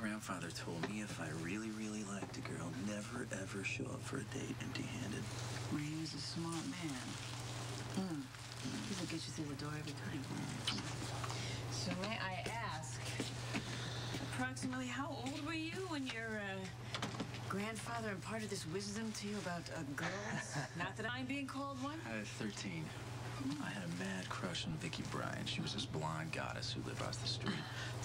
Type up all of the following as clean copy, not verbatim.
grandfather told me if I really, really liked a girl, never, ever show up for a date empty-handed. Well, he was a smart man. He will get you through the door every time. So may I ask, approximately how old were you when your grandfather imparted this wisdom to you about girls? Not that I'm being called one. 13. I had a mad crush on Vicky Bryan. She was this blonde goddess who lived across the street.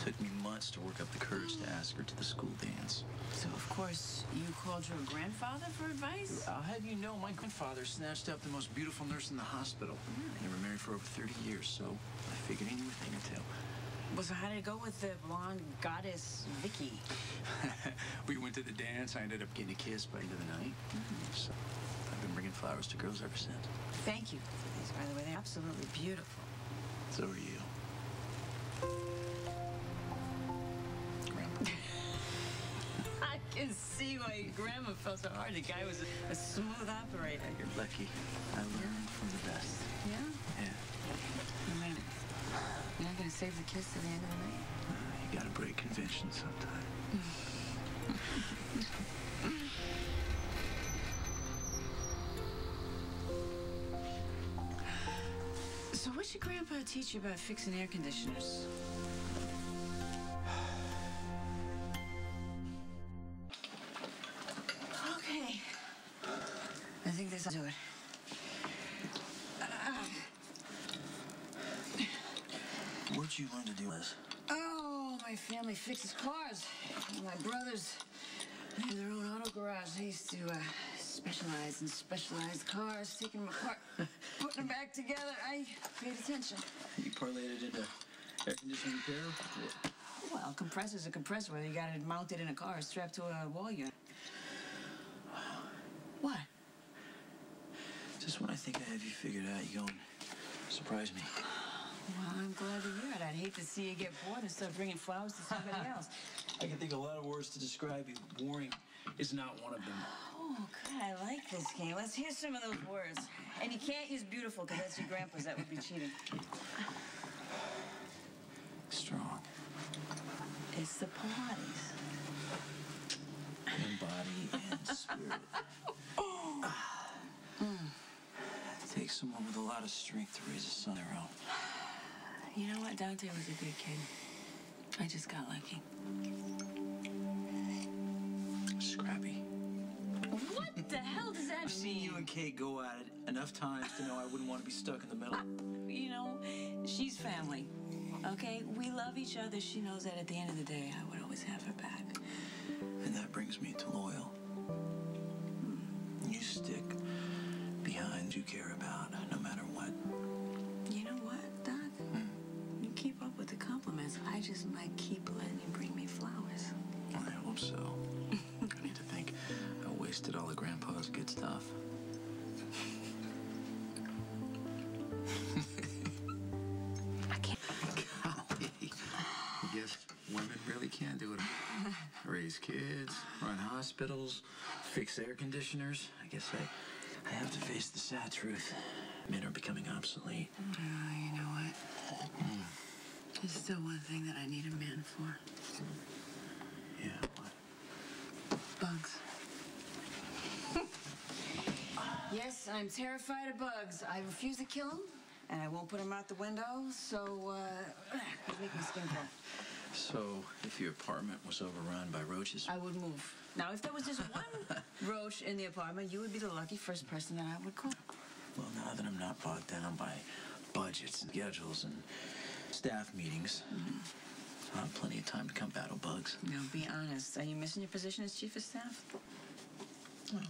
Took me months to work up the courage to ask her to the school dance. So, of course, you called your grandfather for advice? I'll have you know, my grandfather snatched up the most beautiful nurse in the hospital. They were married for over 30 years, so I figured he knew a thing or two. Well, so how did it go with the blonde goddess, Vicky? We went to the dance. I ended up getting a kiss by the end of the night. So I've been bringing flowers to girls ever since. Thank you for these, by the way. They're absolutely beautiful. So are you. Grandpa. I can see why your grandma felt so hard. The guy was a smooth operator. You're lucky. I learned from the best. Yeah? Yeah. Man, you're not going to save the kiss to the end of the night? You gotta break convention sometime. So what should Grandpa teach you about fixing air conditioners? Okay. I think this will do it. Where'd you learn to do this? Oh, my family fixes cars. My brothers have their own auto garage. They used to specialize in specialized cars, taking them apart, putting them back together. I paid attention. You parlayed it into air conditioning repair? Well, a compressor's a compressor, whether you got it mounted in a car or strapped to a wall unit. What? Just when I think I have you figured out, you go and surprise me. Well, I'm glad to hear it. I'd hate to see you get bored and start bringing flowers to somebody else. I can think of a lot of words to describe you. Boring is not one of them. Oh, God, I like this game. Let's hear some of those words. And you can't use beautiful, because that's your grandpa's. That would be cheating. Strong. It's the Pilates. In body and spirit. It takes someone with a lot of strength to raise a son their own. You know what? Dante was a good kid. I just got lucky. Scrappy. What the hell does that mean? I've seen you and Kate go at it enough times to know I wouldn't want to be stuck in the middle. You know, she's family, okay? We love each other. She knows that at the end of the day, I would always have her back. And that brings me to loyal. You stick behind you care about, no matter what. You know what, Doc? You keep up with the compliments. I just might keep letting you bring me flowers. I hope so. I need to think I wasted all of Grandpa's good stuff. I can't. Golly. I guess women really can do it. Raise kids, run hospitals, fix air conditioners. I guess I have to face the sad truth. Men are becoming obsolete. Oh, you know what? There's still one thing that I need a man for. Yeah, what? Bugs. Yes, I'm terrified of bugs. I refuse to kill them, and I won't put them out the window, so, they make my skin crawl. So, if your apartment was overrun by roaches... I would move. Now, if there was just one roach in the apartment, you would be the lucky first person that I would call. Well, now that I'm not bogged down by budgets and schedules and staff meetings, I have plenty of time to come battle bugs. Now, be honest. Are you missing your position as chief of staff? Well,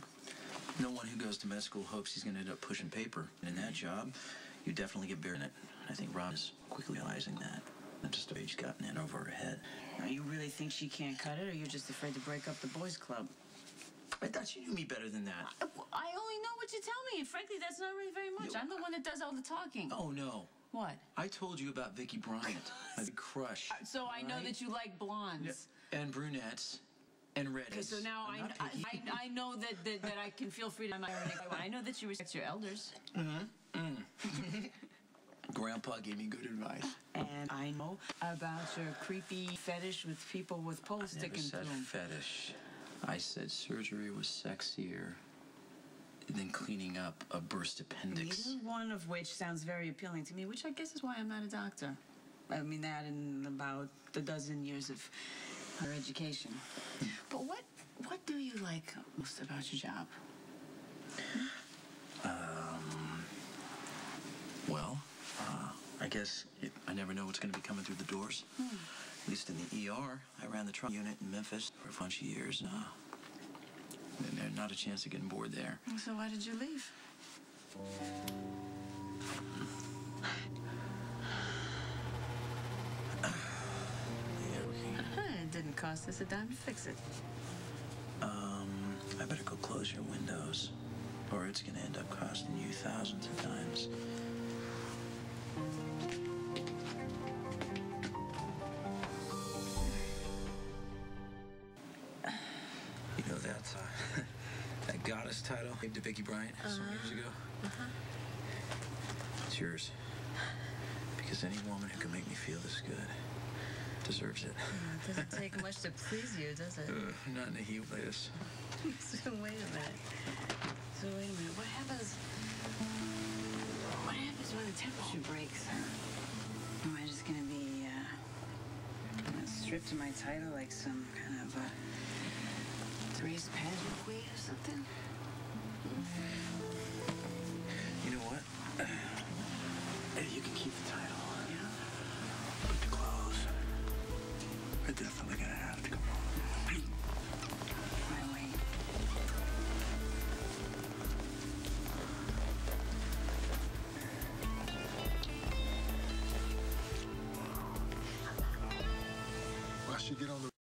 no one who goes to med school hopes he's going to end up pushing paper. And in that job, you definitely get buried in it. And I think Rob is quickly realizing that. Not just the way she's gotten in over her head. Now, you really think she can't cut it, or you're just afraid to break up the boys' club? I thought you knew me better than that. I only know what you tell me, and frankly, that's not really very much. I'm the one that does all the talking. Oh, no. What? I told you about Vicky Bryant, my big crush. So I know that you like blondes. Yeah. And brunettes. And redheads. Okay, so now I know that I can feel free to... I know that you respect your elders. Grandpa gave me good advice. And I know about your creepy fetish with people with poles I never sticking said through them. fetish. I said surgery was sexier than cleaning up a burst appendix. Neither one of which sounds very appealing to me, which I guess is why I'm not a doctor. I mean, that and about a dozen years of higher education. But what do you like most about your job? Well, I guess I never know what's going to be coming through the doors. At least in the ER. I ran the trauma unit in Memphis for a bunch of years. Not a chance of getting bored there. So why did you leave? It didn't cost us a dime to fix it. I better go close your windows, or it's going to end up costing you thousands of dimes. You know that goddess title I gave to Vicki Bryant some years ago? It's yours. Because any woman who can make me feel this good deserves it. It doesn't take much to please you, does it? Not in a heat like this. So wait a minute. What happens when the temperature breaks? Am I just gonna be stripped of my title like some kind of race pageant queen or something? You know what? You can keep the title. Yeah. But the clothes are definitely gonna have to come off. My way. I should get on the